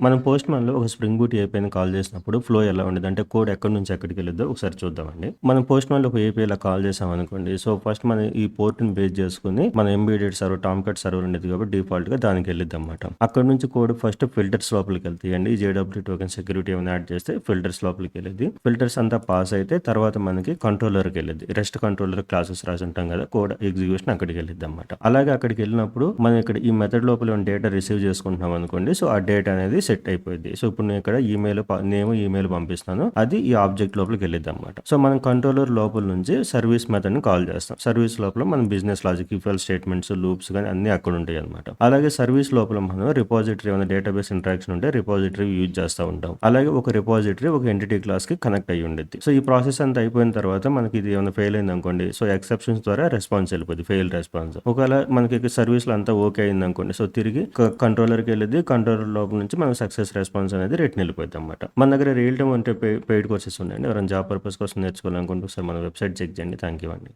మనం పోస్ట్ మనలో ఒక స్ప్రింగ్ బూట్ ఏపీఐని కాల్ చేసినప్పుడు ఫ్లో ఎలా ఉండేది అంటే కోడ్ ఎక్కడి నుంచి ఎక్కడికి వెళ్ళిద్దో ఒకసారి చూద్దామండి. మనం పోస్ట్ మనలో ఒక ఏపీఐ ఇలా కాల్ చేసాం అనుకోండి. సో ఫస్ట్ మనం ఈ పోర్ట్ని బేస్ చేసుకుని మన ఎంబీడెడ్ సర్వర్ టామ్కట్ సర్వర్ ఉండేది కాబట్టి డిఫాల్ట్ గా దానికి వెళ్ళిద్ది అనమాట. అక్కడ నుంచి కోడ్ ఫస్ట్ ఫిల్టర్స్ లోపలికి వెళ్తాయండి. ఈ జేడబ్ల్యూ టోకెన్ సెక్యూరిటీ ఏమైనా యాడ్ చేస్తే ఫిల్టర్స్ లోపలికి వెళ్ళింది. ఫిల్టర్స్ అంతా పాస్ అయితే తర్వాత మనకి కంట్రోలర్కి వెళ్ళింది. రెస్ట్ కంట్రోలర్ క్లాసెస్ రాసి ఉంటాం కదా, కోడ్ ఎగ్జిక్యూషన్ అక్కడికి వెళ్ళిద్ది అనమాట. అలాగే అక్కడికి వెళ్ళినప్పుడు మనం ఇక్కడ ఈ మెథడ్ లోపల డేటా రిసీవ్ చేసుకుంటున్నాం అనుకోండి. సో ఆ డేటా అనేది సెట్ అయిపోయింది. సో ఇప్పుడు నేను ఇక్కడ ఈమెయిల్ పంపిస్తాను, అది ఈ ఆబ్జెక్ట్ లోపలికి వెళ్ళిద్ది అనమాట. సో మనం కంట్రోలర్ లోపల నుంచి సర్వీస్ మెథడ్ ని కాల్ చేస్తాం. సర్వీస్ లోపల మనం business logic, if else statements, loops కానీ అన్ని అక్కడ ఉంటాయి అనమాట. అలాగే సర్వీస్ లోపల మనం రిపోజిటరీ ఏమైనా డేటాబేస్ ఇంటరాక్షన్ ఉంటే రిపోజిటరీ యూజ్ చేస్తూ ఉంటాం. అలాగే ఒక రిపోజిటరీ ఒక ఎంటిటీ క్లాస్ కి కనెక్ట్ అయ్యి ఉండేది. సో ఈ ప్రాసెస్ అంతా అయిపోయిన తర్వాత మనకి ఇది ఏమైనా ఫెయిల్ అయింది అనుకోండి, సో ఎక్సెప్షన్స్ ద్వారా రెస్పాన్స్ వెళ్ళిపోద్ది, ఫెయిల్ రెస్పాన్స్. ఒకవేళ మనకి సర్వీస్ లో అంతా ఓకే అయింది అనుకోండి, సో తిరిగి కంట్రోలర్కి వెళ్ళింది. కంట్రోలర్ లోపల నుంచి మనకు సక్సెస్ రెస్పాన్స్ అనేది రిటర్న్ వెళ్ళిపోద్ది అనమాట. మన దగ్గర రియల్ టైమ్ అంటే పెయిడ్ కోర్సెస్ ఉన్నాయండి. ఎవరైనా జాబ్ పర్పస్ కోసం నేర్చుకోవాలనుకుంటే సార్ మన వెబ్సైట్ చెక్ చేయండి. థ్యాంక్ యూ అండి.